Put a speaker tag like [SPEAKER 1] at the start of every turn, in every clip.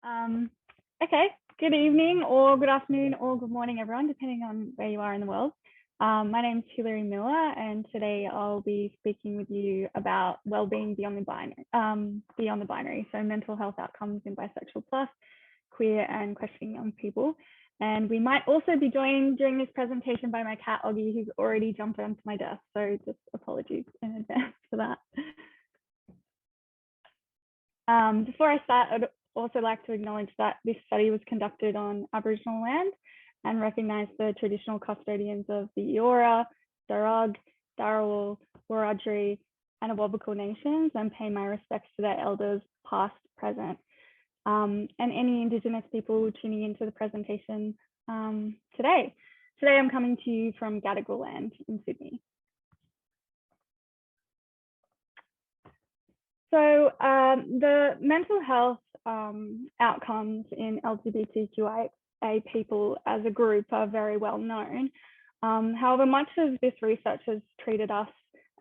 [SPEAKER 1] Um, okay, good evening or good afternoon or good morning, everyone, depending on where you are in the world. My name is Hilary Miller, and today I'll be speaking with you about well-being beyond the binary, so mental health outcomes in bisexual plus, queer and questioning young people. And we might also be joined during this presentation by my cat, Oggy, who's already jumped onto my desk. So just apologies in advance for that. Before I start, I'd also like to acknowledge that this study was conducted on Aboriginal land and recognise the traditional custodians of the Eora, Darug, Darawal, Wiradjuri and Awabakal nations, and pay my respects to their elders past, present, and any Indigenous people tuning into the presentation today. Today I'm coming to you from Gadigal land in Sydney. So the mental health outcomes in LGBTQIA people as a group are very well known. However, much of this research has treated us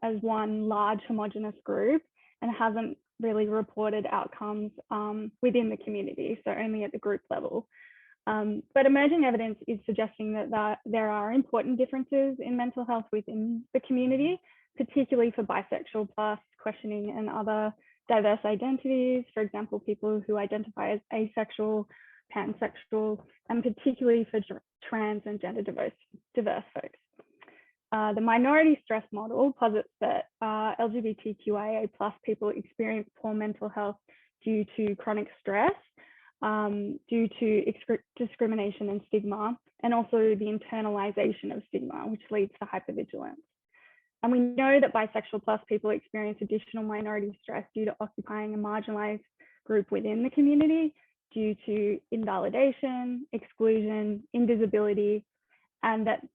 [SPEAKER 1] as one large homogenous group and hasn't really reported outcomes within the community, so only at the group level. But emerging evidence is suggesting that there are important differences in mental health within the community, particularly for bisexual plus, questioning and other diverse identities, for example, people who identify as asexual, pansexual, and particularly for trans and gender diverse folks. The minority stress model posits that LGBTQIA plus people experience poor mental health due to chronic stress, due to discrimination and stigma, and also the internalization of stigma, which leads to hypervigilance. And we know that bisexual plus people experience additional minority stress due to occupying a marginalized group within the community due to invalidation, exclusion, invisibility, and that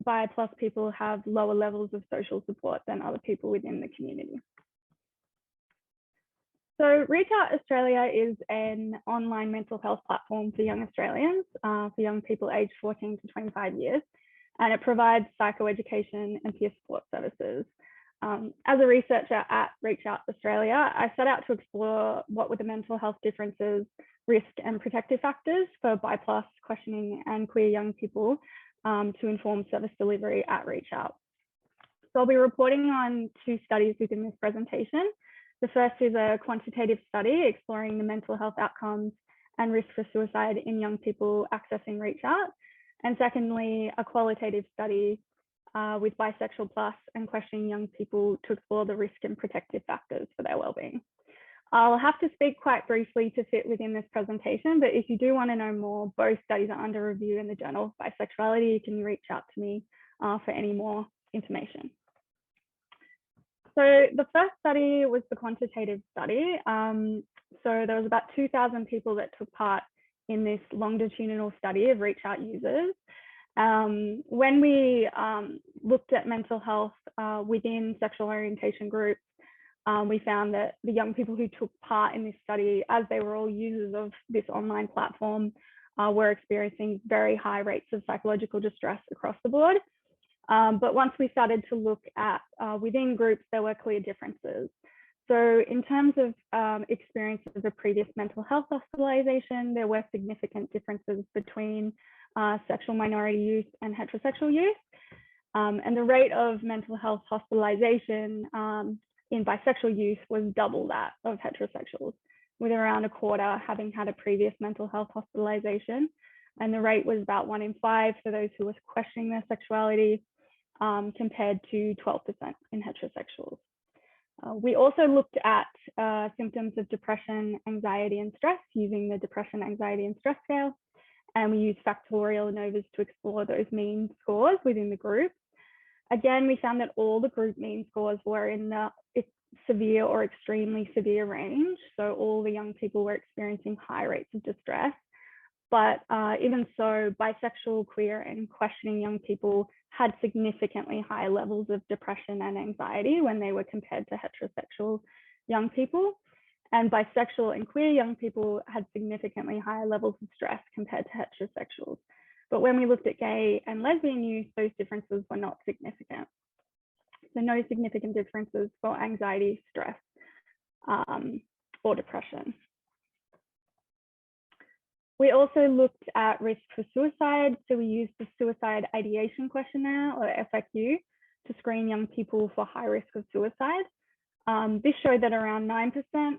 [SPEAKER 1] bi plus people have lower levels of social support than other people within the community. So Reach Out Australia is an online mental health platform for young Australians, for young people aged 14 to 25 years. And it provides psychoeducation and peer support services. As a researcher at Reach Out Australia, I set out to explore what were the mental health differences, risk and protective factors for bi plus, questioning and queer young people to inform service delivery at Reach Out. So I'll be reporting on two studies within this presentation. The first is a quantitative study exploring the mental health outcomes and risk for suicide in young people accessing Reach Out. And secondly, a qualitative study with bisexual plus and questioning young people to explore the risk and protective factors for their wellbeing. I'll have to speak quite briefly to fit within this presentation, but if you do want to know more, both studies are under review in the Journal of Bisexuality. You can reach out to me for any more information. So the first study was the quantitative study. So there was about 2,000 people that took part in this longitudinal study of Reach Out users. When we looked at mental health within sexual orientation groups, we found that the young people who took part in this study, as they were all users of this online platform, were experiencing very high rates of psychological distress across the board. But once we started to look at within groups, there were clear differences. So in terms of experiences of previous mental health hospitalization, there were significant differences between sexual minority youth and heterosexual youth. And the rate of mental health hospitalization in bisexual youth was double that of heterosexuals, with around a quarter having had a previous mental health hospitalization. And the rate was about 1 in 5 for those who were questioning their sexuality, compared to 12% in heterosexuals. We also looked at symptoms of depression, anxiety, and stress using the Depression, Anxiety, and Stress Scale. And we used factorial ANOVAs to explore those mean scores within the group. Again, we found that all the group mean scores were in the severe or extremely severe range. So all the young people were experiencing high rates of distress. But even so, bisexual, queer, and questioning young people had significantly high levels of depression and anxiety when they were compared to heterosexual young people. And bisexual and queer young people had significantly higher levels of stress compared to heterosexuals. But when we looked at gay and lesbian youth, those differences were not significant. So no significant differences for anxiety, stress, or depression. We also looked at risk for suicide. So we used the suicide ideation questionnaire, or FAQ, to screen young people for high risk of suicide. This showed that around 9%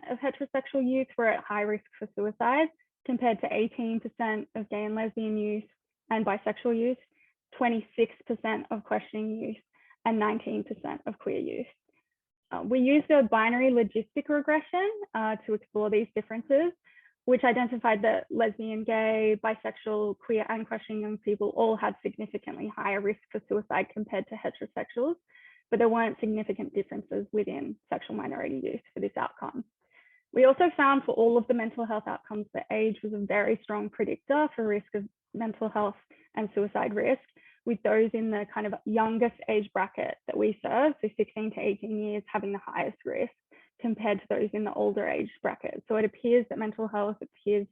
[SPEAKER 1] of heterosexual youth were at high risk for suicide, compared to 18% of gay and lesbian youth and bisexual youth, 26% of questioning youth, and 19% of queer youth. We used a binary logistic regression to explore these differences, which identified that lesbian, gay, bisexual, queer, and questioning young people all had significantly higher risk for suicide compared to heterosexuals, but there weren't significant differences within sexual minority youth for this outcome. We also found for all of the mental health outcomes that age was a very strong predictor for risk of mental health and suicide risk, with those in the kind of youngest age bracket that we serve, so 16 to 18 years, having the highest risk compared to those in the older age bracket. So it appears that mental health appears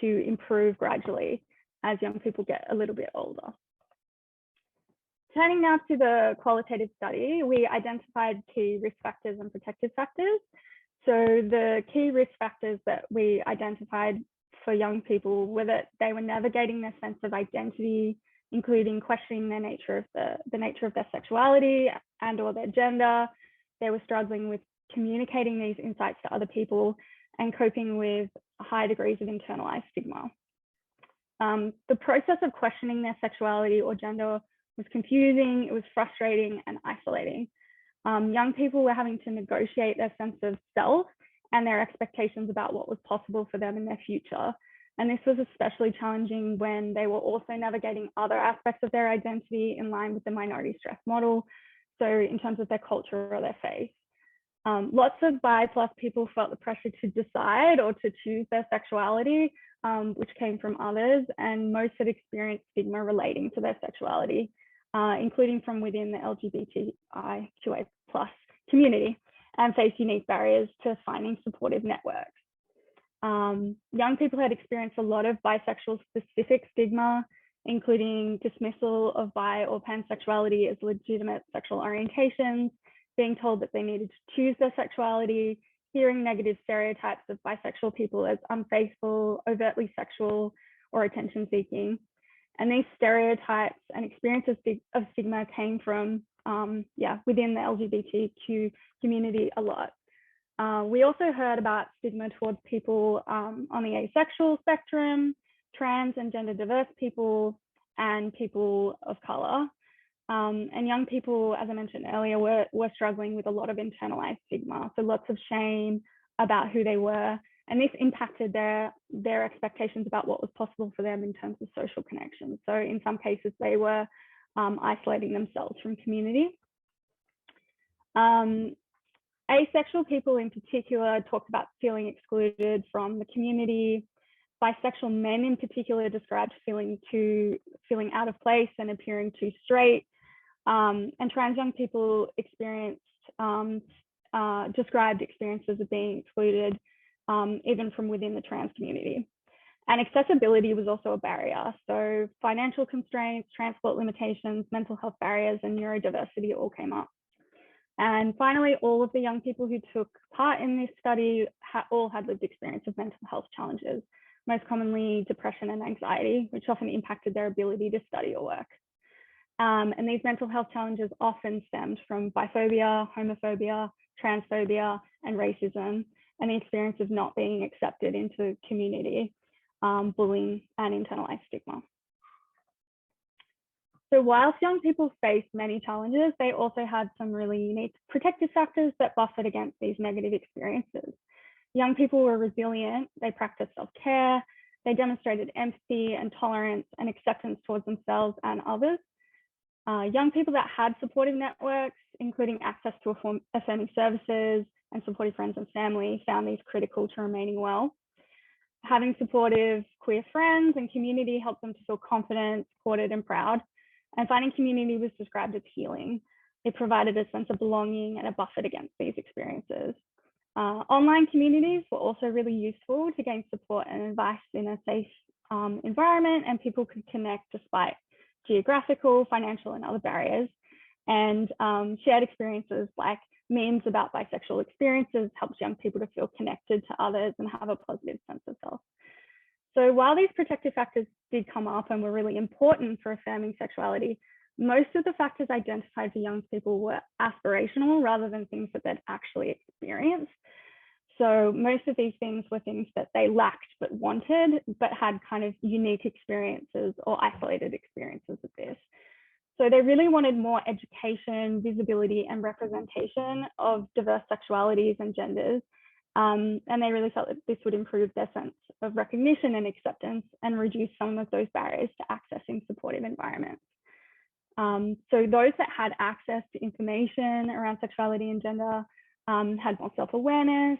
[SPEAKER 1] to improve gradually as young people get a little bit older. Turning now to the qualitative study, we identified key risk factors and protective factors. So the key risk factors that we identified for young people were that they were navigating their sense of identity, including questioning the nature of their sexuality and or their gender. They were struggling with communicating these insights to other people and coping with high degrees of internalized stigma. The process of questioning their sexuality or gender was confusing, it was frustrating and isolating. Young people were having to negotiate their sense of self and their expectations about what was possible for them in their future. And this was especially challenging when they were also navigating other aspects of their identity in line with the minority stress model. So in terms of their culture or their faith. Lots of bi plus people felt the pressure to decide or to choose their sexuality, which came from others, and most had experienced stigma relating to their sexuality, including from within the LGBTQIA plus community, and faced unique barriers to finding supportive networks. Young people had experienced a lot of bisexual specific stigma, including dismissal of bi or pansexuality as legitimate sexual orientations, being told that they needed to choose their sexuality, hearing negative stereotypes of bisexual people as unfaithful, overtly sexual, or attention seeking. And these stereotypes and experiences of stigma came from, within the LGBTQ community a lot. We also heard about stigma towards people on the asexual spectrum, trans and gender diverse people, and people of color. And young people, as I mentioned earlier, were struggling with a lot of internalized stigma. So lots of shame about who they were. And this impacted their expectations about what was possible for them in terms of social connections. So in some cases, they were isolating themselves from community. Asexual people in particular talked about feeling excluded from the community. Bisexual men in particular described feeling out of place and appearing too straight. And trans young people described experiences of being excluded, even from within the trans community. And accessibility was also a barrier. So financial constraints, transport limitations, mental health barriers, and neurodiversity all came up. And finally, all of the young people who took part in this study all had lived experience of mental health challenges, most commonly depression and anxiety, which often impacted their ability to study or work. And these mental health challenges often stemmed from biphobia, homophobia, transphobia, and racism, and the experience of not being accepted into community, bullying, and internalized stigma. So whilst young people faced many challenges, they also had some really unique protective factors that buffered against these negative experiences. Young people were resilient, they practiced self-care, they demonstrated empathy and tolerance and acceptance towards themselves and others. Young people that had supportive networks, including access to affirming services and supportive friends and family, found these critical to remaining well. Having supportive queer friends and community helped them to feel confident, supported, and proud. And finding community was described as healing. It provided a sense of belonging and a buffer against these experiences. Online communities were also really useful to gain support and advice in a safe environment, and people could connect despite geographical, financial, and other barriers. And shared experiences like memes about bisexual experiences helps young people to feel connected to others and have a positive sense of self. So while these protective factors did come up and were really important for affirming sexuality, most of the factors identified for young people were aspirational rather than things that they'd actually experienced. So most of these things were things that they lacked but wanted, but had kind of unique experiences or isolated experiences of this. So they really wanted more education, visibility, and representation of diverse sexualities and genders. And they really felt that this would improve their sense of recognition and acceptance and reduce some of those barriers to accessing supportive environments. So those that had access to information around sexuality and gender had more self-awareness,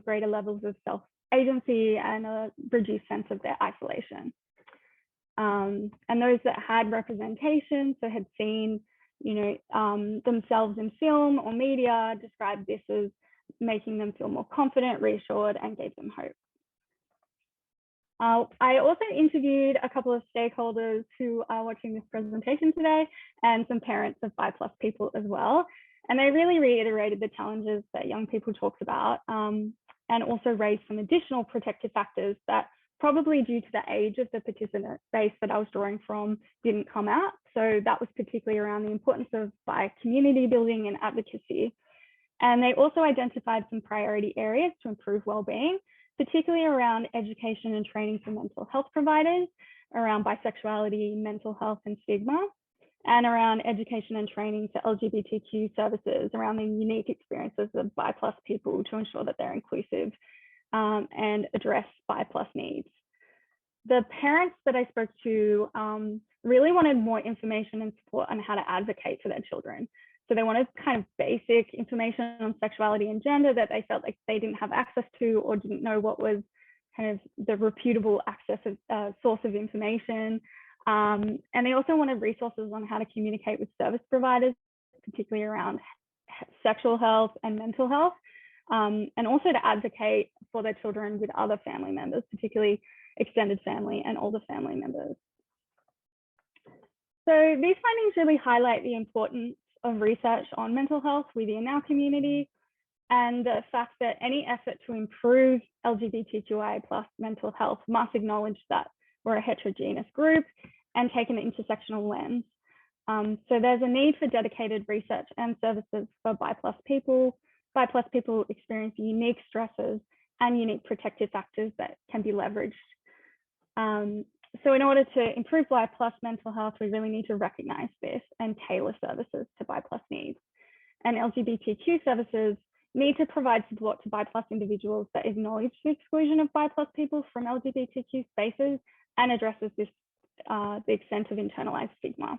[SPEAKER 1] greater levels of self-agency, and a reduced sense of their isolation. And those that had representation, so had seen, themselves in film or media, described this as making them feel more confident, reassured, and gave them hope. I also interviewed a couple of stakeholders who are watching this presentation today and some parents of bi+ people as well. And they really reiterated the challenges that young people talked about and also raised some additional protective factors that probably due to the age of the participant base that I was drawing from didn't come out. So that was particularly around the importance of bi community building and advocacy. And they also identified some priority areas to improve wellbeing, particularly around education and training for mental health providers, around bisexuality, mental health and stigma, and around education and training for LGBTQ services around the unique experiences of bi+ people to ensure that they're inclusive and address bi+ needs. The parents that I spoke to really wanted more information and support on how to advocate for their children. So they wanted kind of basic information on sexuality and gender that they felt like they didn't have access to or didn't know what was kind of the reputable access of source of information. And they also wanted resources on how to communicate with service providers, particularly around sexual health and mental health, and also to advocate for their children with other family members, particularly extended family and older family members. So these findings really highlight the importance of research on mental health within our community and the fact that any effort to improve LGBTQIA+ mental health must acknowledge that we're a heterogeneous group and take an intersectional lens. So there's a need for dedicated research and services for bi+ people. Bi+ people experience unique stresses and unique protective factors that can be leveraged. So in order to improve bi+ mental health, we really need to recognize this and tailor services to bi+ needs. And LGBTQ services need to provide support to bi+ individuals that acknowledge the exclusion of bi+ people from LGBTQ spaces and addresses this, the extent of internalized stigma.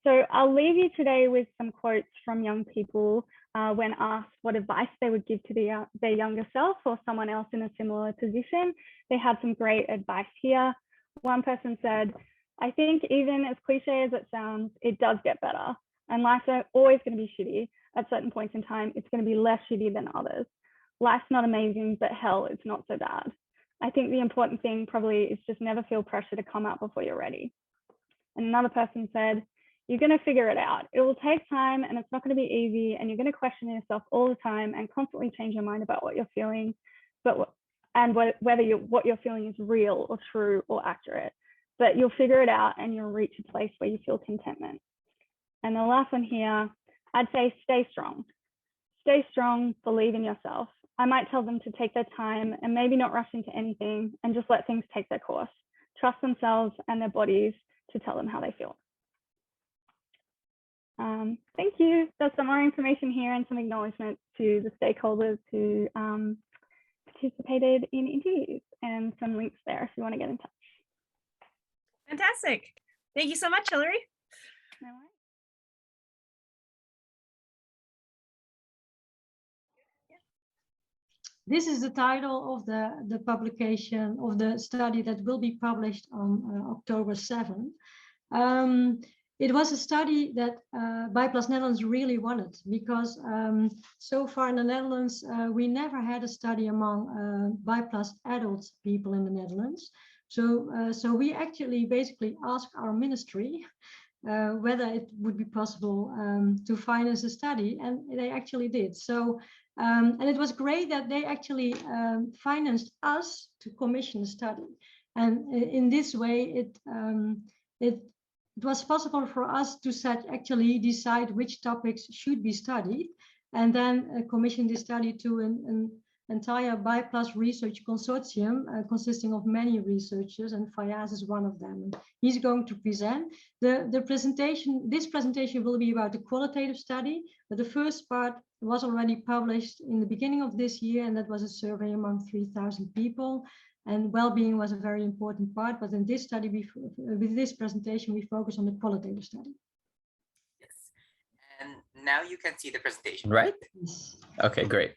[SPEAKER 1] So I'll leave you today with some quotes from young people when asked what advice they would give to their younger self or someone else in a similar position. They had some great advice here. One person said, "I think even as cliche as it sounds, it does get better. And life's always going to be shitty. At certain points in time, it's going to be less shitty than others. Life's not amazing, but hell, it's not so bad. I think the important thing probably is just never feel pressure to come out before you're ready." And another person said, "You're going to figure it out. It will take time and it's not going to be easy. And you're going to question yourself all the time and constantly change your mind about what you're feeling, whether what you're feeling is real or true or accurate. But you'll figure it out and you'll reach a place where you feel contentment." And the last one here, I'd say stay strong. Stay strong, believe in yourself. I might tell them to take their time and maybe not rush into anything and just let things take their course. Trust themselves and their bodies to tell them how they feel. Thank you. There's some more information here and some acknowledgements to the stakeholders who participated in interviews and some links there if you want to get in touch.
[SPEAKER 2] Fantastic. Thank you so much, Hilary.
[SPEAKER 1] No worries.
[SPEAKER 3] This is the title of the publication of the study that will be published on October 7. It was a study that bi+ Netherlands really wanted because so far in the Netherlands, we never had a study among bi+ adult people in the Netherlands. So we actually basically asked our ministry whether it would be possible to finance a study, and they actually did. So, and it was great that they actually financed us to commission a study. And in this way, it was possible for us to actually decide which topics should be studied, and then commission this study to an entire BIPLUS research consortium consisting of many researchers, and Fayaaz is one of them. And he's going to present. The presentation, this presentation will be about the qualitative study, but the first part was already published in the beginning of this year, and that was a survey among 3,000 people. And well-being was a very important part, but in this study, with this presentation, we focus on the qualitative study.
[SPEAKER 2] Yes. And now you can see the presentation, right?
[SPEAKER 3] Yes.
[SPEAKER 2] Okay, great.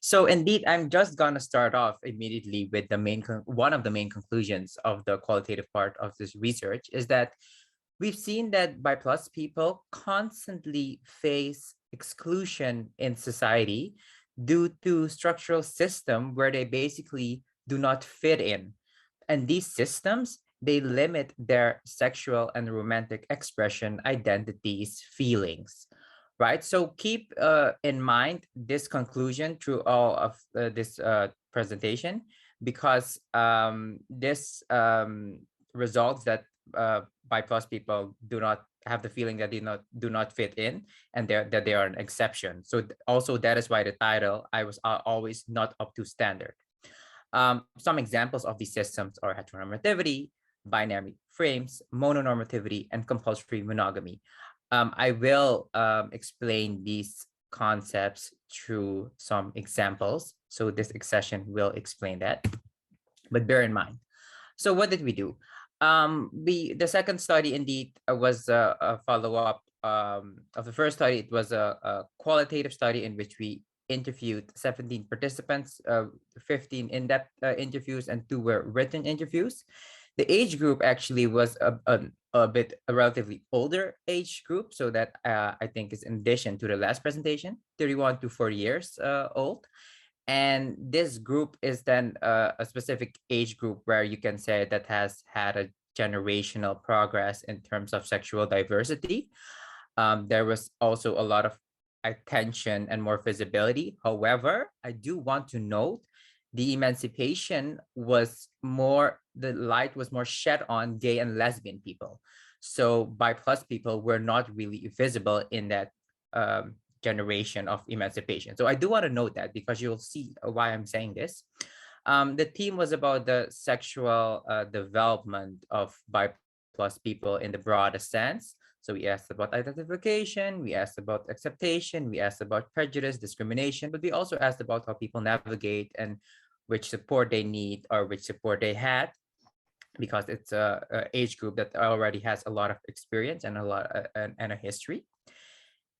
[SPEAKER 2] So indeed, I'm just gonna start off immediately with the one of the main conclusions of the qualitative part of this research is that we've seen that BIPLUS people constantly face exclusion in society due to structural system where they basically do not fit in. And these systems, they limit their sexual and romantic expression, identities, feelings, right? So keep in mind this conclusion through all of this presentation, because this results that BIPLUS people do not have the feeling that they do not fit in, and that they are an exception. So also that is why the title, I was always not up to standard. Some examples of these systems are heteronormativity, binary frames, mononormativity, and compulsory monogamy. I will explain these concepts through some examples. So this session will explain that, but bear in mind. So what did we do? The second study indeed was a follow-up of the first study. It was a qualitative study in which we interviewed 17 participants, 15 in-depth interviews, and 2 were written interviews. The age group actually was a relatively older age group, so that I think is in addition to the last presentation, 31 to 40 years old. And this group is then a specific age group where you can say that has had a generational progress in terms of sexual diversity. There was also a lot of attention and more visibility. However, I do want to note the emancipation was more, the light was more shed on gay and lesbian people. So BIPLUS people were not really visible in that generation of emancipation. So I do want to note that, because you'll see why I'm saying this. The theme was about the sexual development of BIPLUS people in the broadest sense. So we asked about identification, we asked about acceptation, we asked about prejudice, discrimination, but we also asked about how people navigate and which support they need or which support they had, because it's a age group that already has a lot of experience and a history.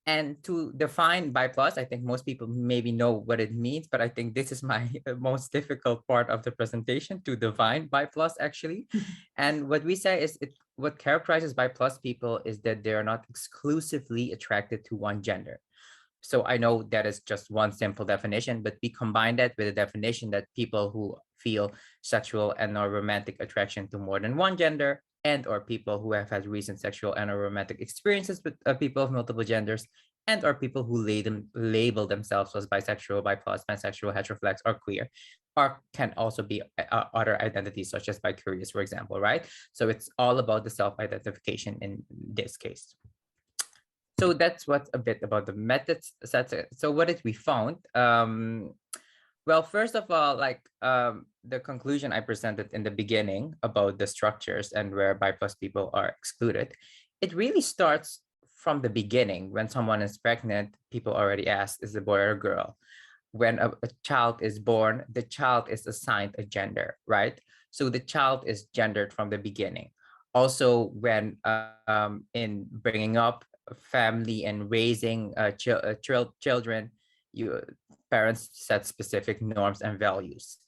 [SPEAKER 2] And to define BIPLUS, I think most people maybe know what it means, but I think this is my most difficult part of the presentation, to define BIPLUS actually. And what we say is what characterizes BIPLUS people is that they are not exclusively attracted to one gender. So I know that is just one simple definition, but we combine that with a definition that people who feel sexual and or romantic attraction to more than one gender, and or people who have had recent sexual and or romantic experiences with people of multiple genders, and or people who label themselves as bisexual, BIPLUS, pansexual, heteroflex, or queer, or can also be other identities such as bicurious, for example, right? So it's all about the self-identification in this case. So that's what's a bit about the methods. So what did we found? Well, first of all, like the conclusion I presented in the beginning about the structures and where BIPLUS people are excluded, it really starts from the beginning. When someone is pregnant, people already ask, is it a boy or a girl? When a child is born, the child is assigned a gender, right? So the child is gendered from the beginning. Also, when in bringing up family and raising children, parents set specific norms and values,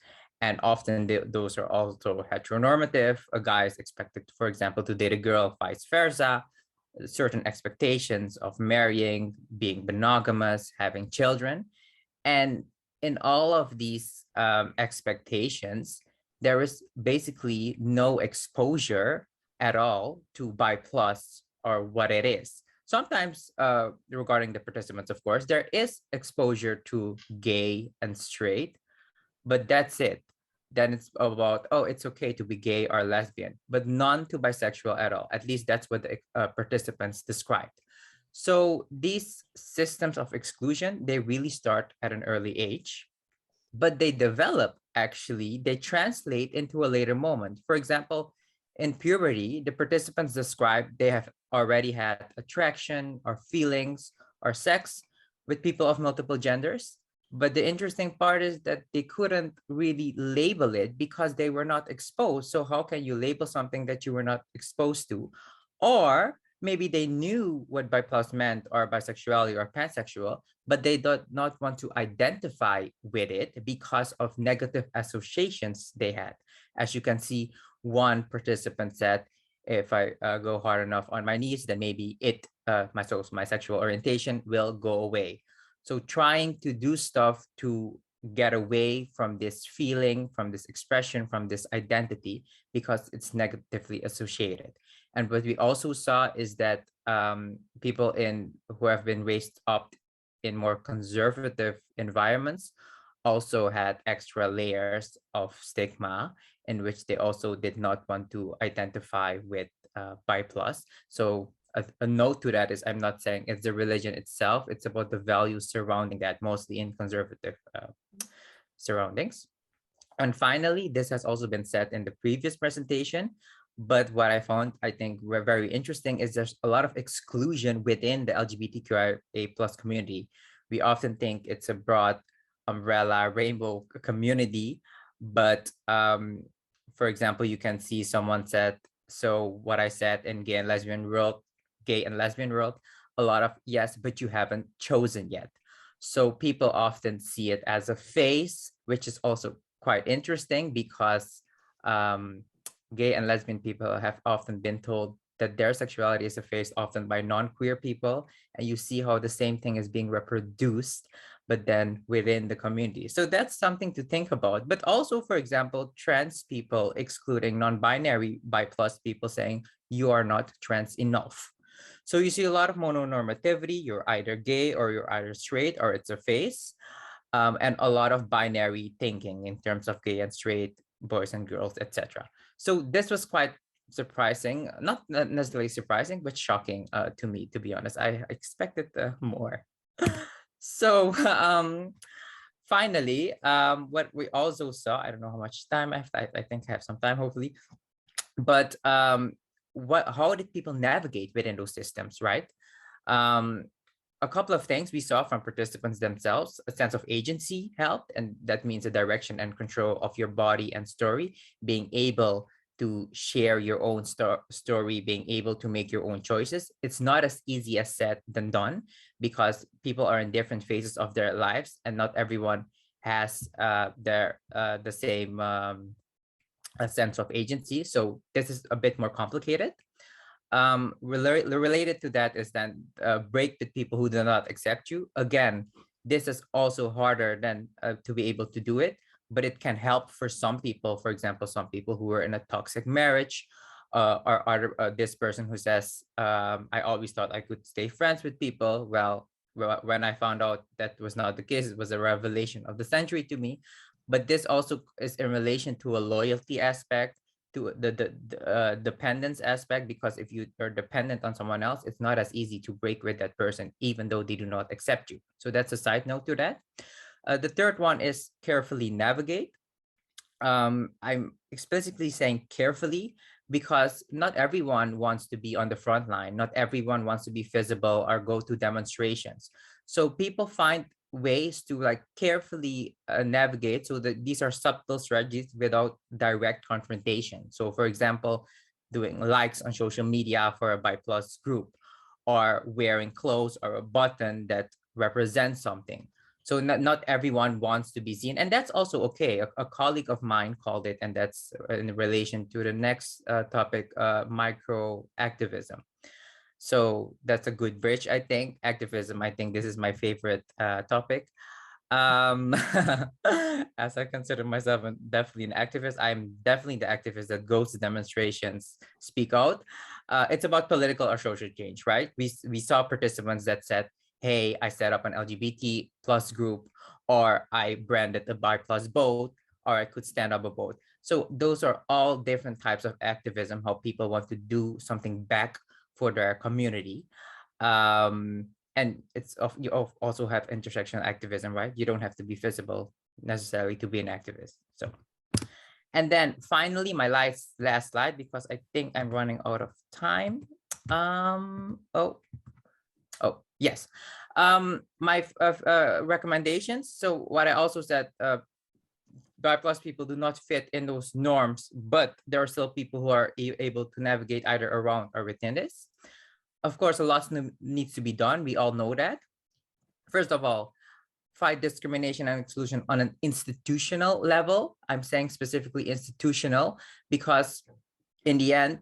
[SPEAKER 2] and often those are also heteronormative. A guy is expected, for example, to date a girl, vice versa. Certain expectations of marrying, being monogamous, having children, and in all of these expectations, there is basically no exposure at all to BIPLUS or what it is. Sometimes regarding the participants, of course, there is exposure to gay and straight, but that's it. then it's about, oh, it's okay to be gay or lesbian, but none to bisexual at all. At least that's what the participants described. So these systems of exclusion, they really start at an early age, but they develop, actually, they translate into a later moment. For example, in puberty, the participants describe they have already had attraction or feelings or sex with people of multiple genders. But the interesting part is that they couldn't really label it because they were not exposed. So how can you label something that you were not exposed to? Or maybe they knew what bi plus meant or bisexuality or pansexual, but they did not want to identify with it because of negative associations they had. As you can see, one participant said, if I go hard enough on my knees, then maybe my sexual orientation will go away. So trying to do stuff to get away from this feeling, from this expression, from this identity, because it's negatively associated. And what we also saw is that people who have been raised up in more conservative environments also had extra layers of stigma in which they also did not want to identify with bi plus. So a note to that is, I'm not saying it's the religion itself, it's about the values surrounding that, mostly in conservative surroundings. And finally, this has also been said in the previous presentation, but what I found, I think, very interesting is there's a lot of exclusion within the LGBTQIA plus community. We often think it's a broad umbrella rainbow community, but for example, you can see someone said, so what I said in gay and lesbian world, a lot of yes, but you haven't chosen yet. So people often see it as a phase, which is also quite interesting because gay and lesbian people have often been told that their sexuality is a phase, often by non-queer people, and you see how the same thing is being reproduced, but then within the community. So that's something to think about. But also, for example, trans people excluding non-binary bi plus people, saying you are not trans enough. So you see a lot of mononormativity, you're either gay or you're either straight or it's a phase, and a lot of binary thinking in terms of gay and straight, boys and girls, etc. So this was quite surprising, not necessarily surprising, but shocking to me, to be honest. I expected more. So finally, what we also saw, I don't know how much time I have, I think I have some time, hopefully, but how did people navigate within those systems, right? A couple of things we saw from participants themselves: a sense of agency helped, and that means the direction and control of your body and story, being able to share your own story, being able to make your own choices. It's not as easy as said than done, because people are in different phases of their lives and not everyone has the same a sense of agency. So this is a bit more complicated. Related to that is then break with people who do not accept you. Again, this is also harder than to be able to do it, but it can help for some people. For example, some people who are in a toxic marriage, or this person who says, I always thought I could stay friends with people. Well, when I found out that was not the case, it was a revelation of the century to me. But this also is in relation to a loyalty aspect, to the dependence aspect, because if you are dependent on someone else, it's not as easy to break with that person, even though they do not accept you. So that's a side note to that. The third one is carefully navigate. I'm explicitly saying carefully because not everyone wants to be on the front line. Not everyone wants to be visible or go to demonstrations. So people find ways to like carefully navigate, so that these are subtle strategies without direct confrontation. So for example, doing likes on social media for a bi plus group, or wearing clothes or a button that represents something. So not everyone wants to be seen, and that's also okay. A colleague of mine called it, and that's in relation to the next topic, micro activism. So that's a good bridge, I think. Activism, I think this is my favorite topic. As I consider myself definitely an activist, I'm definitely the activist that goes to demonstrations, speak out. It's about political or social change, right? We saw participants that said, hey, I set up an LGBT plus group, or I branded a bi plus boat, or I could stand up a vote. So those are all different types of activism, how people want to do something back for their community. And you also have intersectional activism, right? You don't have to be visible necessarily to be an activist. So, and then finally, my last slide, because I think I'm running out of time. Yes. My recommendations. So what I also said, BIPOC people do not fit in those norms, but there are still people who are able to navigate either around or within this. Of course, a lot needs to be done. We all know that. First of all, fight discrimination and exclusion on an institutional level. I'm saying specifically institutional because in the end,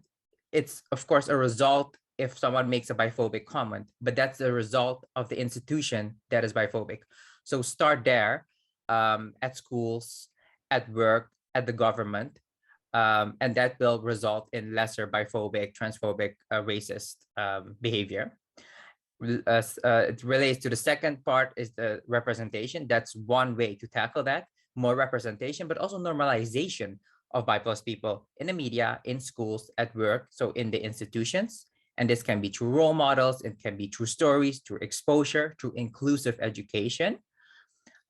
[SPEAKER 2] it's of course a result if someone makes a biphobic comment, but that's the result of the institution that is biphobic. So start there, at schools, at work, at the government, and that will result in lesser biphobic, transphobic, racist behavior. It relates to the second part is the representation. That's one way to tackle that, more representation, but also normalization of BIPOC people in the media, in schools, at work, so in the institutions. And this can be through role models, it can be through stories, through exposure, through inclusive education.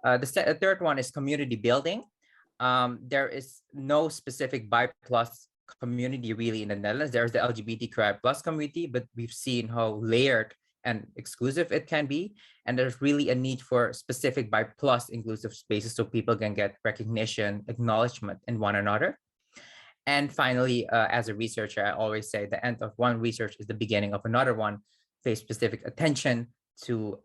[SPEAKER 2] The third one is community building. There is no specific BIPOC community really in the Netherlands. There's the LGBTQIA+ community, but we've seen how layered and exclusive it can be. And there's really a need for specific BIPOC inclusive spaces so people can get recognition, acknowledgement in one another. And finally, as a researcher, I always say the end of one research is the beginning of another one. Pay specific attention to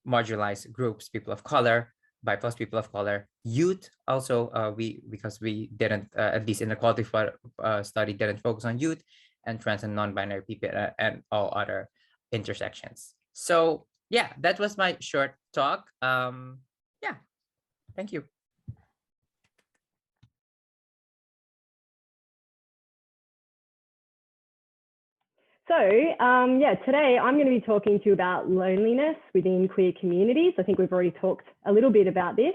[SPEAKER 2] marginalized groups, people of color, BIPOC people of color, youth. Also, because we didn't, at least in the quality study, didn't focus on youth, and trans and non-binary people, and all other intersections. So yeah, that was my short talk. Yeah, thank you.
[SPEAKER 4] So yeah, today I'm going to be talking to you about loneliness within queer communities. I think we've already talked a little bit about this,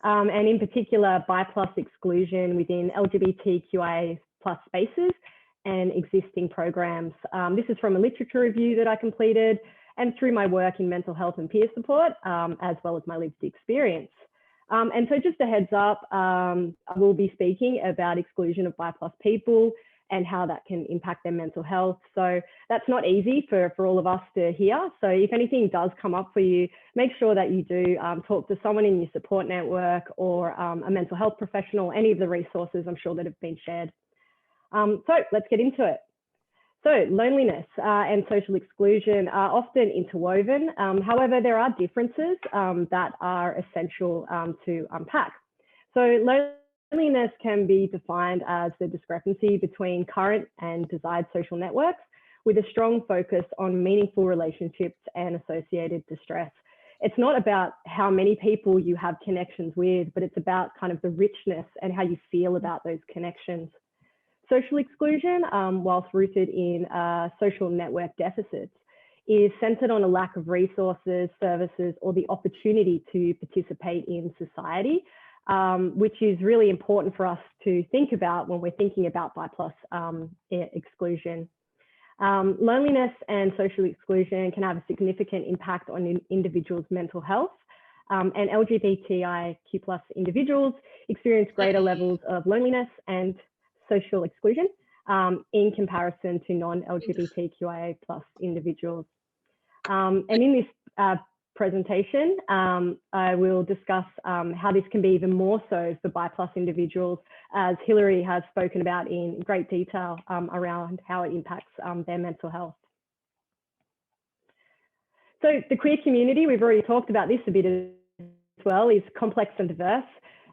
[SPEAKER 4] and in particular, BIPOC exclusion within LGBTQIA+ spaces and existing programs. This is from a literature review that I completed and through my work in mental health and peer support, as well as my lived experience. And so just a heads up, I will be speaking about exclusion of BIPOC people and how that can impact their mental health. So that's not easy for all of us to hear. So if anything does come up for you, make sure that you do talk to someone in your support network or a mental health professional, any of the resources I'm sure that have been shared. So let's get into it. So loneliness and social exclusion are often interwoven. However, there are differences that are essential to unpack. So loneliness can be defined as the discrepancy between current and desired social networks with a strong focus on meaningful relationships and associated distress. It's not about how many people you have connections with, but it's about kind of the richness and how you feel about those connections. Social exclusion, whilst rooted in social network deficits, is centered on a lack of resources, services, or the opportunity to participate in society, which is really important for us to think about when we're thinking about BIPOC exclusion. Loneliness and social exclusion can have a significant impact on individuals' mental health, and LGBTIQ+ individuals experience greater levels of loneliness and social exclusion in comparison to non-LGBTQIA+ individuals. And in this presentation, I will discuss how this can be even more so for BIPOC individuals, as Hilary has spoken about in great detail around how it impacts their mental health. So the queer community, we've already talked about this a bit as well, is complex and diverse.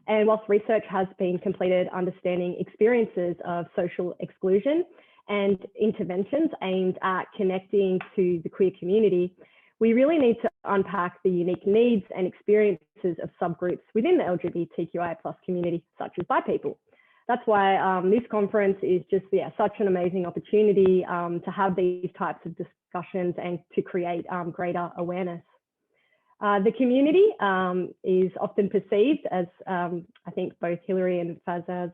[SPEAKER 4] And whilst research has been completed understanding experiences of social exclusion and interventions aimed at connecting to the queer community, we really need to unpack the unique needs and experiences of subgroups within the LGBTQIA+ community, such as BI people. That's why this conference is just such an amazing opportunity to have these types of discussions and to create greater awareness. The community is often perceived as, I think both Hilary and Fayaaz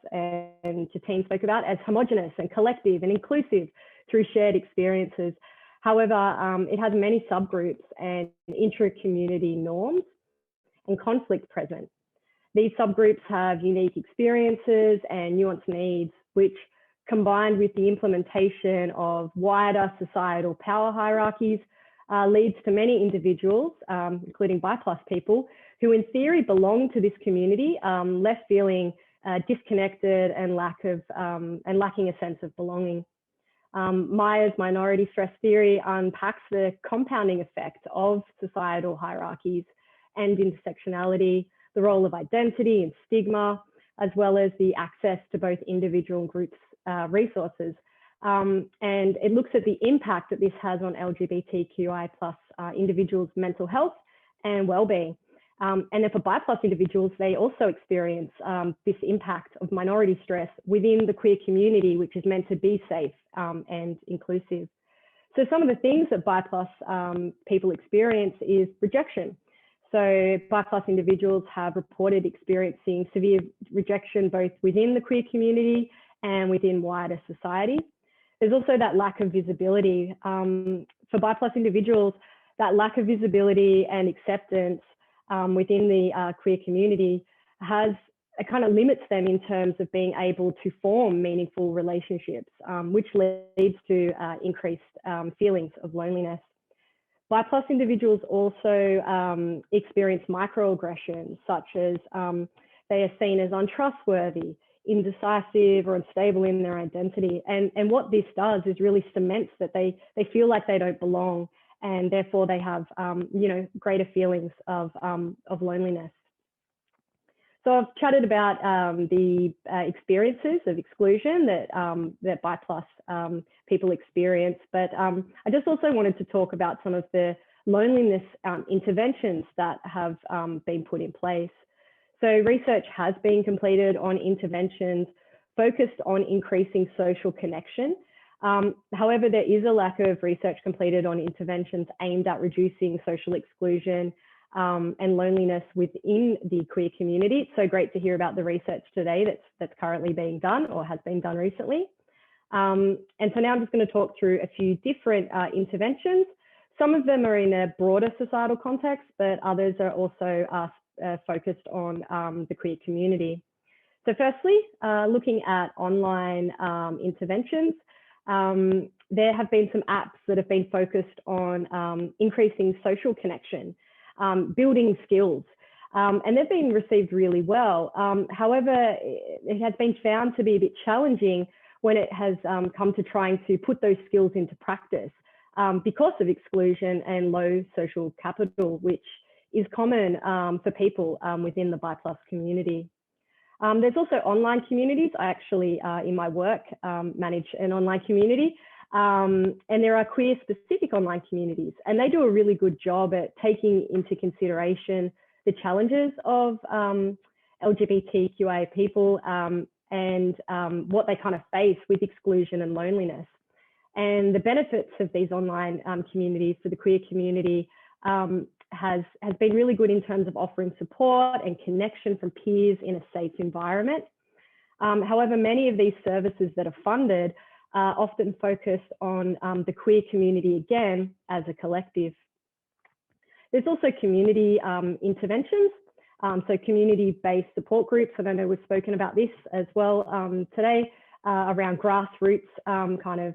[SPEAKER 4] and Jantine spoke about, as homogenous and collective and inclusive through shared experiences. However, it has many subgroups and intra-community norms and conflict present. These subgroups have unique experiences and nuanced needs, which combined with the implementation of wider societal power hierarchies leads to many individuals, including bi+ people, who in theory belong to this community, left feeling disconnected and lacking a sense of belonging. Meyer's minority stress theory unpacks the compounding effect of societal hierarchies and intersectionality, the role of identity and stigma, as well as the access to both individual and groups resources. And it looks at the impact that this has on LGBTQIA+ individuals' mental health and well-being. And then for bi+ individuals, they also experience this impact of minority stress within the queer community, which is meant to be safe and inclusive. So some of the things that bi+ people experience is rejection. So bi+ individuals have reported experiencing severe rejection both within the queer community and within wider society. There's also that lack of visibility. For bi+ individuals, that lack of visibility and acceptance within the queer community it kind of limits them in terms of being able to form meaningful relationships, which leads to increased feelings of loneliness. Bi+ individuals also experience microaggressions, such as they are seen as untrustworthy, indecisive, or unstable in their identity. And what this does is really cements that they feel like they don't belong, and therefore they have greater feelings of loneliness. So I've chatted about the experiences of exclusion that bi+ people experience, but I just also wanted to talk about some of the loneliness interventions that have been put in place. So research has been completed on interventions focused on increasing social connection. However, there is a lack of research completed on interventions aimed at reducing social exclusion and loneliness within the queer community. It's so great to hear about the research today that's currently being done or has been done recently. And so now I'm just going to talk through a few different interventions. Some of them are in a broader societal context, but others are also focused on the queer community. So firstly, looking at online interventions, there have been some apps that have been focused on increasing social connection, building skills, and they've been received really well. However, it has been found to be a bit challenging when it has come to trying to put those skills into practice because of exclusion and low social capital, which is common for people within the bi+ community. There's also online communities. I actually, in my work, manage an online community. And there are queer specific online communities, and they do a really good job at taking into consideration the challenges of LGBTQIA people and what they kind of face with exclusion and loneliness. And the benefits of these online communities for the queer community has been really good in terms of offering support and connection from peers in a safe environment. However, many of these services that are funded often focus on the queer community again as a collective. There's also community interventions, so community-based support groups, and I know we've spoken about this as well today, around grassroots kind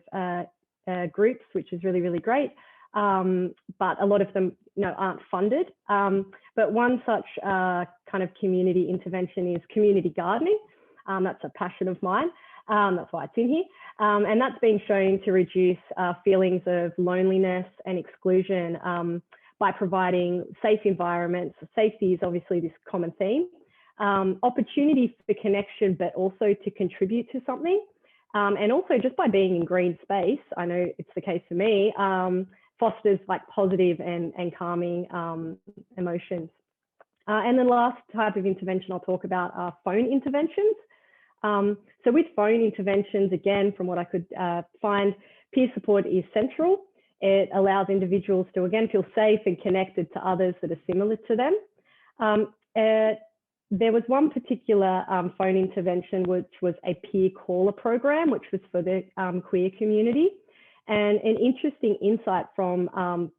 [SPEAKER 4] of groups, which is really, really great. But a lot of them aren't funded. But one such kind of community intervention is community gardening. That's a passion of mine. That's why it's in here. And that's been shown to reduce feelings of loneliness and exclusion by providing safe environments. Safety is obviously this common theme. Opportunities for connection, but also to contribute to something. And also just by being in green space, I know it's the case for me, fosters like positive and calming emotions. And the last type of intervention I'll talk about are phone interventions. So with phone interventions, again, from what I could find, peer support is central. It allows individuals to, again, feel safe and connected to others that are similar to them. There was one particular phone intervention, which was a peer caller program, which was for the queer community. And an interesting insight from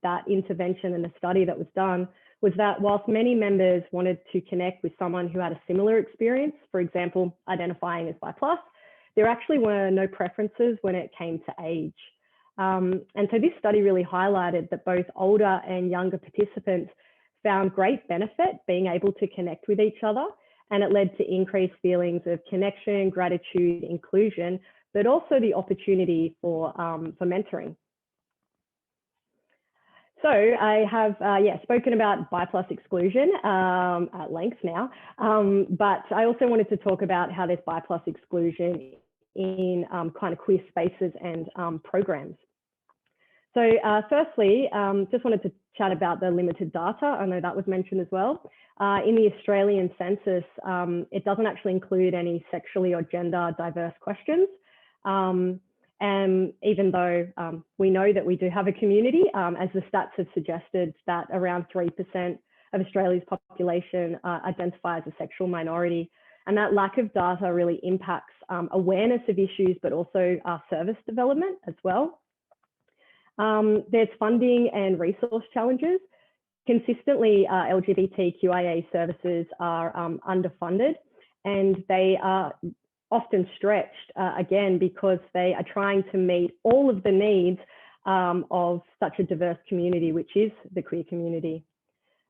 [SPEAKER 4] that intervention and the study that was done was that whilst many members wanted to connect with someone who had a similar experience, for example, identifying as bi+, there actually were no preferences when it came to age. And so this study really highlighted that both older and younger participants found great benefit being able to connect with each other, and it led to increased feelings of connection, gratitude, inclusion, but also the opportunity for mentoring. So I have spoken about bi+ exclusion at length now, but I also wanted to talk about how there's bi+ exclusion in kind of queer spaces and programs. So firstly, just wanted to chat about the limited data. I know that was mentioned as well. In the Australian census, it doesn't actually include any sexually or gender diverse questions. And even though we know that we do have a community, as the stats have suggested, that around 3% of Australia's population identify as a sexual minority. And that lack of data really impacts awareness of issues, but also service development as well. There's funding and resource challenges. Consistently, LGBTQIA services are underfunded, and they are often stretched, again, because they are trying to meet all of the needs of such a diverse community, which is the queer community.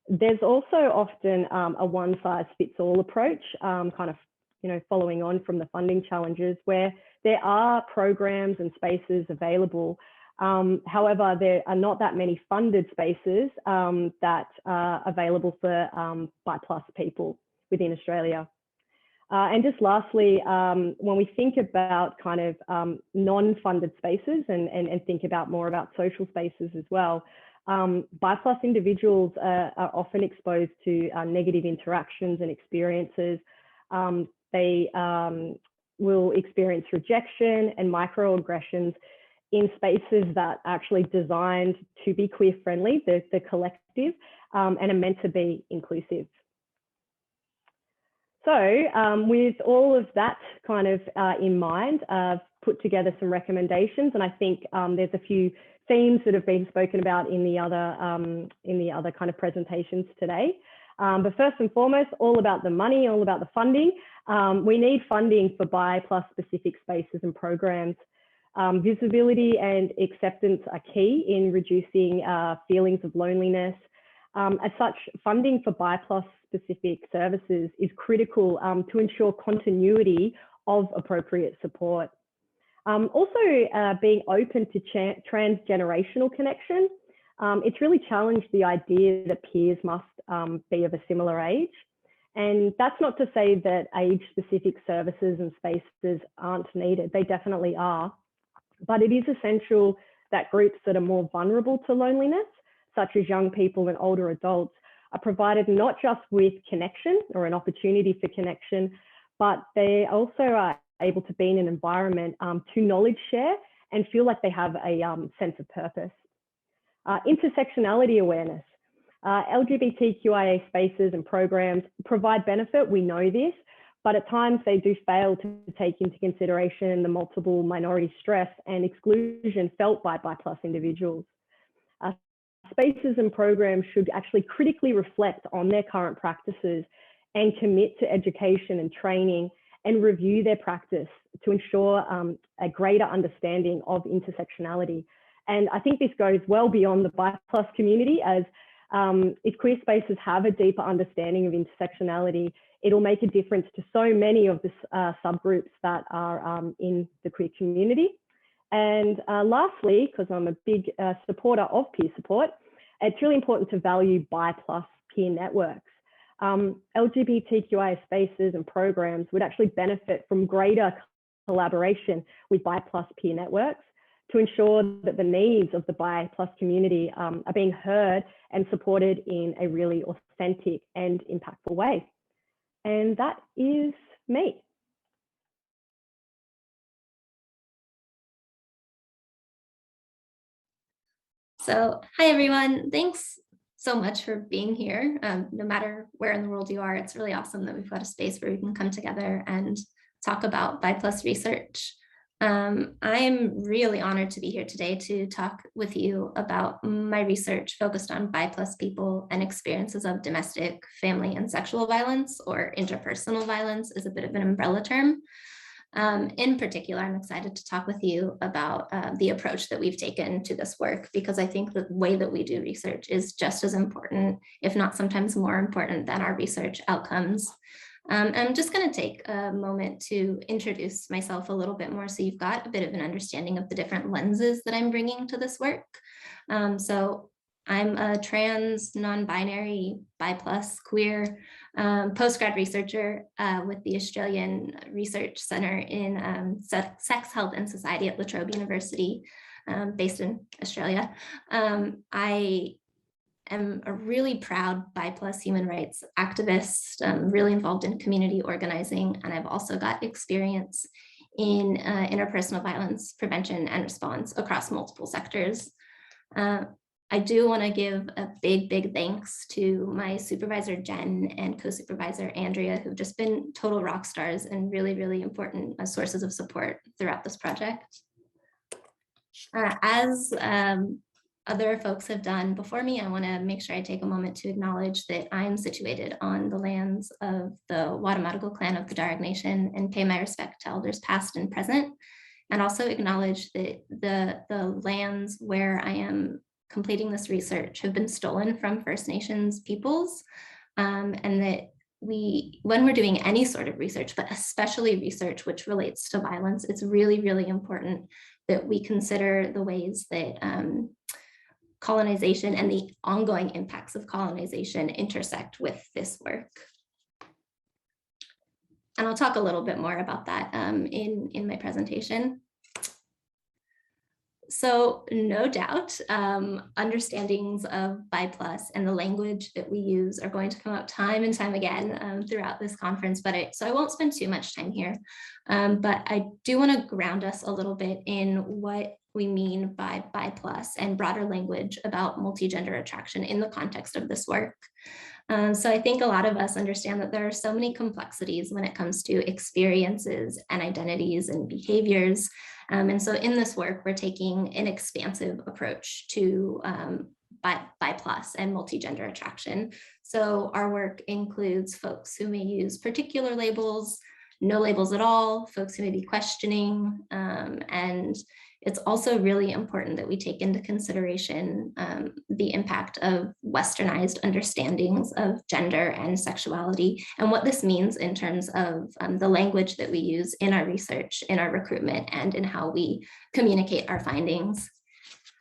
[SPEAKER 4] There's also often a one-size-fits-all approach, kind of, following on from the funding challenges, where there are programs and spaces available. However, there are not that many funded spaces that are available for bi+ people within Australia. And just lastly, when we think about kind of non-funded spaces and think about more about social spaces as well, bi+ individuals are often exposed to negative interactions and experiences. They will experience rejection and microaggressions in spaces that are actually designed to be queer friendly, the collective, and are meant to be inclusive. So with all of that kind of in mind, I've put together some recommendations, and I think there's a few themes that have been spoken about in the other kind of presentations today. But first and foremost, all about the money, all about the funding. We need funding for bi+ specific spaces and programs. Visibility and acceptance are key in reducing feelings of loneliness. As such, funding for bi+ specific services is critical to ensure continuity of appropriate support. Also, being open to transgenerational connection. It's really challenged the idea that peers must be of a similar age. And that's not to say that age-specific services and spaces aren't needed. They definitely are. But it is essential that groups that are more vulnerable to loneliness, such as young people and older adults, are provided not just with connection or an opportunity for connection, but they also are able to be in an environment to knowledge share and feel like they have a sense of purpose. Intersectionality awareness. LGBTQIA spaces and programs provide benefit, we know this, but at times they do fail to take into consideration the multiple minority stress and exclusion felt by bi+ individuals. Spaces and programs should actually critically reflect on their current practices and commit to education and training and review their practice to ensure a greater understanding of intersectionality. And I think this goes well beyond the bi+ community, as if queer spaces have a deeper understanding of intersectionality, it'll make a difference to so many of the subgroups that are in the queer community. And lastly, because I'm a big supporter of peer support, it's really important to value bi+ peer networks. LGBTQIA spaces and programs would actually benefit from greater collaboration with bi+ peer networks to ensure that the needs of the bi+ community are being heard and supported in a really authentic and impactful way. And that is me.
[SPEAKER 5] So, hi everyone. Thanks so much for being here. No matter where in the world you are, it's really awesome that we've got a space where we can come together and talk about BI+ research. I'm really honored to be here today to talk with you about my research focused on BI+ people and experiences of domestic, family, and sexual violence, or interpersonal violence is a bit of an umbrella term. In particular, I'm excited to talk with you about the approach that we've taken to this work, because I think the way that we do research is just as important, if not sometimes more important, than our research outcomes. I'm just going to take a moment to introduce myself a little bit more so you've got a bit of an understanding of the different lenses that I'm bringing to this work. So I'm a trans, non-binary, bi+, queer, postgrad researcher with the Australian Research Centre in Sex, Health and Society at La Trobe University, based in Australia. I am a really proud bi+ human rights activist, really involved in community organizing, and I've also got experience in interpersonal violence prevention and response across multiple sectors. I do want to give a big thanks to my supervisor, Jen, and co-supervisor, Andrea, who've just been total rock stars and really important sources of support throughout this project. As other folks have done before me, I want to make sure I take a moment to acknowledge that I'm situated on the lands of the Watamatagal clan of the Darug Nation and pay my respect to elders past and present, and also acknowledge that the lands where I am completing this research have been stolen from First Nations peoples, and that when we're doing any sort of research, but especially research which relates to violence, it's really important that we consider the ways that colonization and the ongoing impacts of colonization intersect with this work. And I'll talk a little bit more about that in my presentation. So no doubt, understandings of BI+ and the language that we use are going to come up time and time again throughout this conference, so I won't spend too much time here. But I do want to ground us a little bit in what we mean by BI+ and broader language about multi-gender attraction in the context of this work. So I think a lot of us understand that there are so many complexities when it comes to experiences and identities and behaviors. And so in this work, we're taking an expansive approach to BI+ and multi-gender attraction. So our work includes folks who may use particular labels, no labels at all, folks who may be questioning, and it's also really important that we take into consideration the impact of westernized understandings of gender and sexuality, and what this means in terms of the language that we use in our research, in our recruitment, and in how we communicate our findings.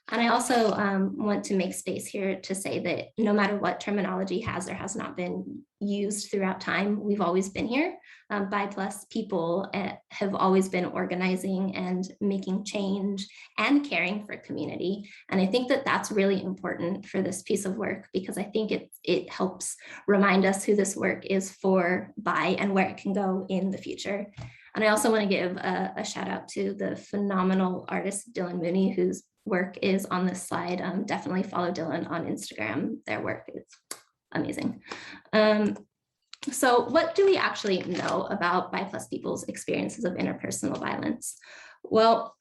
[SPEAKER 5] And I also want to make space here to say that no matter what terminology has or has not been used throughout time, we've always been here. BI+ people have always been organizing and making change and caring for community. And I think that that's really important for this piece of work, because I think it helps remind us who this work is for, by, and where it can go in the future. And I also want to give a shout out to the phenomenal artist, Dylan Mooney, whose work is on this slide. Definitely follow Dylan on Instagram. Their work is amazing. So what do we actually know about BI+ people's experiences of interpersonal violence? Well,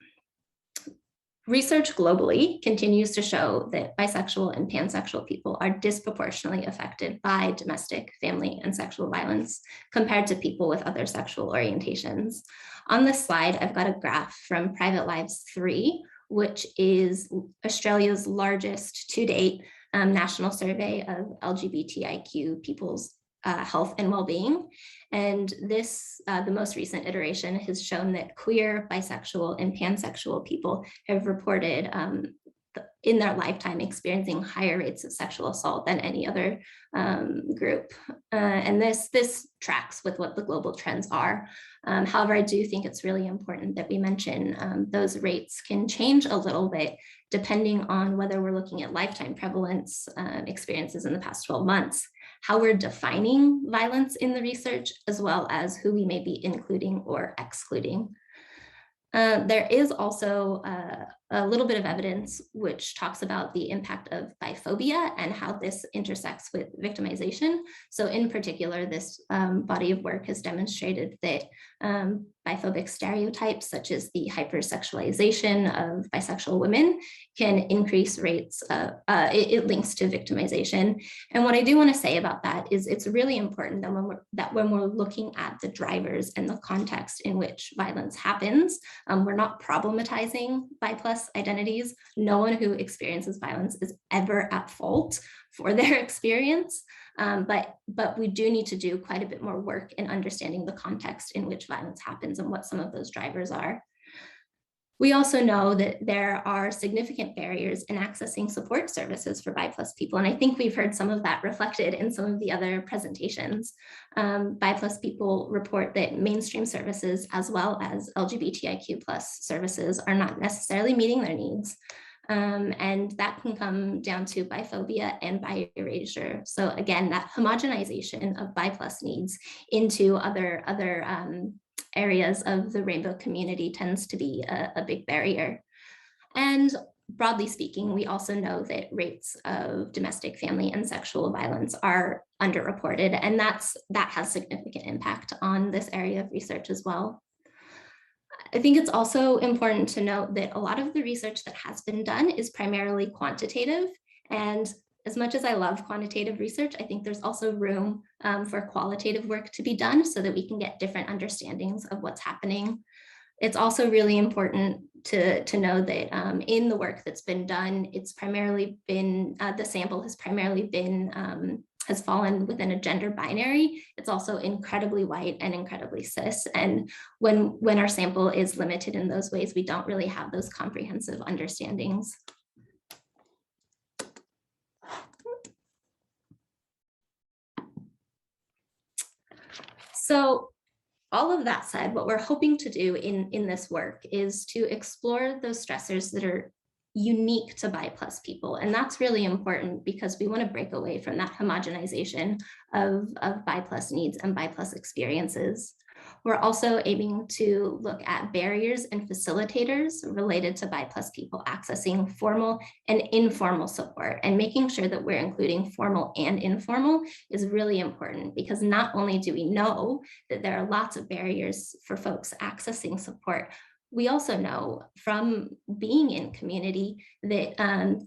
[SPEAKER 5] research globally continues to show that bisexual and pansexual people are disproportionately affected by domestic, family, and sexual violence compared to people with other sexual orientations. On this slide, I've got a graph from Private Lives 3, which is Australia's largest to date national survey of LGBTIQ people's health and well-being. And this, the most recent iteration, has shown that queer, bisexual, and pansexual people have reported in their lifetime experiencing higher rates of sexual assault than any other group. And this tracks with what the global trends are. However, I do think it's really important that we mention those rates can change a little bit depending on whether we're looking at lifetime prevalence experiences in the past 12 months, how we're defining violence in the research, as well as who we may be including or excluding. There is also a little bit of evidence which talks about the impact of biphobia and how this intersects with victimization. So in particular, this body of work has demonstrated that biphobic stereotypes, such as the hypersexualization of bisexual women, can increase rates, it links to victimization. And what I do want to say about that is it's really important that when we're looking at the drivers and the context in which violence happens, we're not problematizing bi+ identities. No one who experiences violence is ever at fault for their experience. But we do need to do quite a bit more work in understanding the context in which violence happens and what some of those drivers are. We also know that there are significant barriers in accessing support services for bi+ people. And I think we've heard some of that reflected in some of the other presentations. Bi+ people report that mainstream services as well as LGBTIQ+ services are not necessarily meeting their needs. And that can come down to biphobia and bi-erasure. So again, that homogenization of bi+ needs into other areas of the rainbow community tends to be a big barrier. And broadly speaking, we also know that rates of domestic, family, and sexual violence are underreported, and that has significant impact on this area of research as well. I think it's also important to note that a lot of the research that has been done is primarily quantitative. And as much as I love quantitative research, I think there's also room for qualitative work to be done so that we can get different understandings of what's happening. It's also really important to know that in the work that's been done, it's primarily been, the sample has primarily been, has fallen within a gender binary. It's also incredibly white and incredibly cis. And when our sample is limited in those ways, we don't really have those comprehensive understandings. So all of that said, what we're hoping to do in this work is to explore those stressors that are unique to bi+ people. And that's really important because we want to break away from that homogenization of bi+ needs and bi+ experiences. We're also aiming to look at barriers and facilitators related to bi+ people accessing formal and informal support, and making sure that we're including formal and informal is really important, because not only do we know that there are lots of barriers for folks accessing support, we also know from being in community that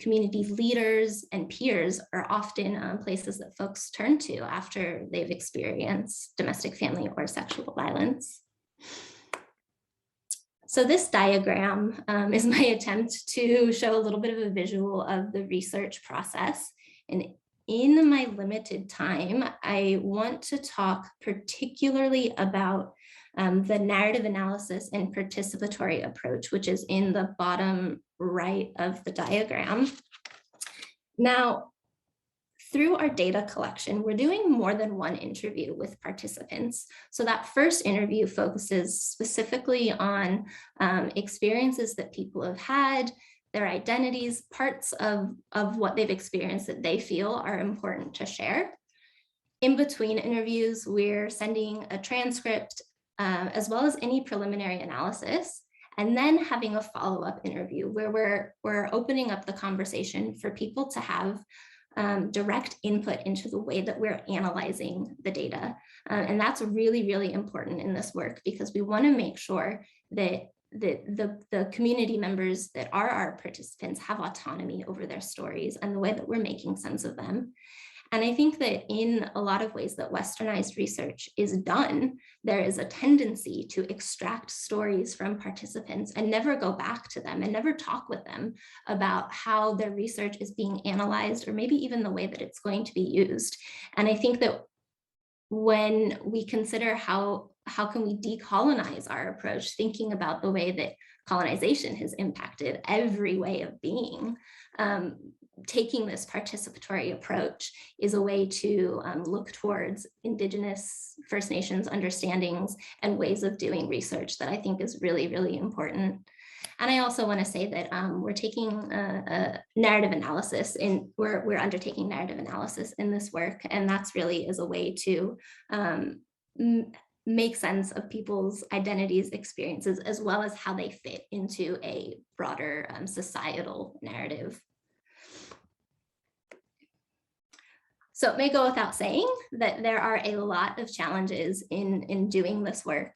[SPEAKER 5] community leaders and peers are often places that folks turn to after they've experienced domestic, family, or sexual violence. So this diagram is my attempt to show a little bit of a visual of the research process. And in my limited time, I want to talk particularly about the narrative analysis and participatory approach, which is in the bottom right of the diagram. Now, through our data collection, we're doing more than one interview with participants. So that first interview focuses specifically on experiences that people have had, their identities, parts of what they've experienced that they feel are important to share. In between interviews, we're sending a transcript as well as any preliminary analysis, and then having a follow-up interview where we're opening up the conversation for people to have direct input into the way that we're analyzing the data. And that's really, really important in this work, because we want to make sure that the community members that are our participants have autonomy over their stories and the way that we're making sense of them. And I think that in a lot of ways that Westernized research is done, there is a tendency to extract stories from participants and never go back to them and never talk with them about how their research is being analyzed, or maybe even the way that it's going to be used. And I think that when we consider how can we decolonize our approach, thinking about the way that colonization has impacted every way of being, taking this participatory approach is a way to look towards Indigenous First Nations understandings and ways of doing research that I think is really, really important. And I also want to say that we're taking a narrative analysis we're undertaking narrative analysis in this work. And that's really as a way to make sense of people's identities, experiences, as well as how they fit into a broader societal narrative. So it may go without saying that there are a lot of challenges in doing this work,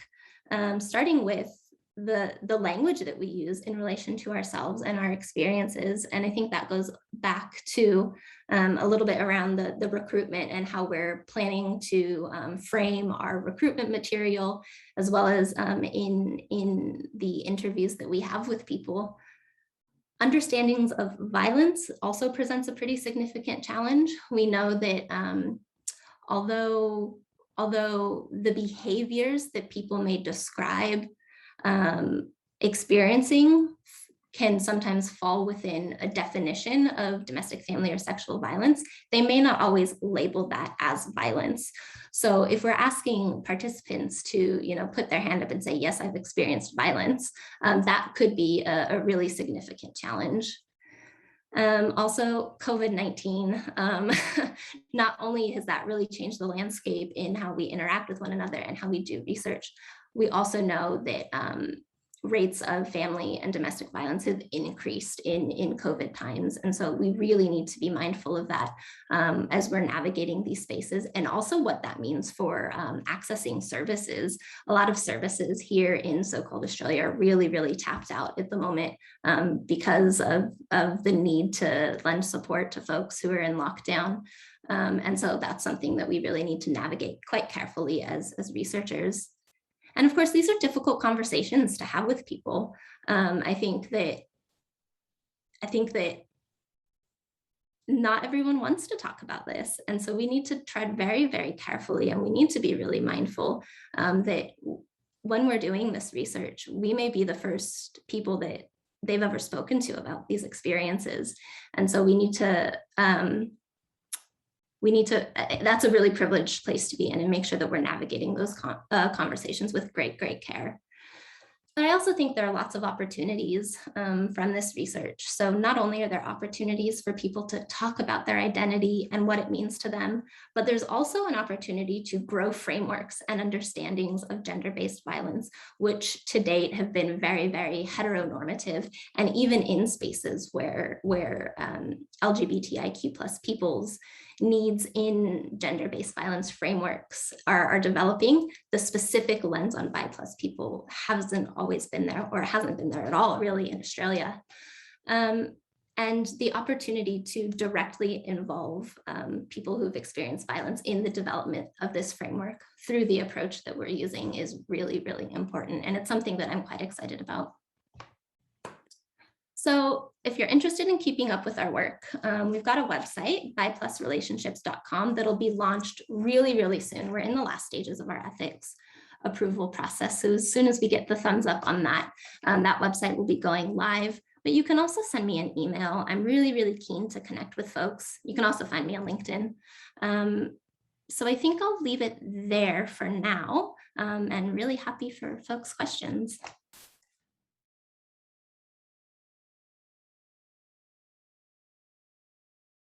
[SPEAKER 5] starting with the language that we use in relation to ourselves and our experiences. And I think that goes back to a little bit around the recruitment and how we're planning to frame our recruitment material, as well as in the interviews that we have with people. Understandings of violence also presents a pretty significant challenge. We know that although the behaviors that people may describe experiencing can sometimes fall within a definition of domestic, family, or sexual violence, they may not always label that as violence. So if we're asking participants to, put their hand up and say, yes, I've experienced violence, that could be a really significant challenge. Also, COVID-19, not only has that really changed the landscape in how we interact with one another and how we do research, we also know that rates of family and domestic violence have increased in COVID times. And so we really need to be mindful of that as we're navigating these spaces, and also what that means for accessing services. A lot of services here in so-called Australia are really, really tapped out at the moment because of the need to lend support to folks who are in lockdown. And so that's something that we really need to navigate quite carefully as researchers. And of course, these are difficult conversations to have with people. I think that not everyone wants to talk about this. And so we need to tread very, very carefully, and we need to be really mindful that when we're doing this research, we may be the first people that they've ever spoken to about these experiences. And so we need to, that's a really privileged place to be in, and make sure that we're navigating those conversations with great, great care. But I also think there are lots of opportunities from this research. So not only are there opportunities for people to talk about their identity and what it means to them, but there's also an opportunity to grow frameworks and understandings of gender-based violence, which to date have been very, very heteronormative, and even in spaces where LGBTIQ+ people's needs in gender-based violence frameworks are developing, the specific lens on bi+ people hasn't always been there, or hasn't been there at all really in Australia. And the opportunity to directly involve people who've experienced violence in the development of this framework through the approach that we're using is really, really important. And it's something that I'm quite excited about. So if you're interested in keeping up with our work, we've got a website, bi+relationships.com, that'll be launched really, really soon. We're in the last stages of our ethics approval process. So as soon as we get the thumbs up on that, that website will be going live. But you can also send me an email. I'm really, really keen to connect with folks. You can also find me on LinkedIn. So I think I'll leave it there for now, and really happy for folks' questions.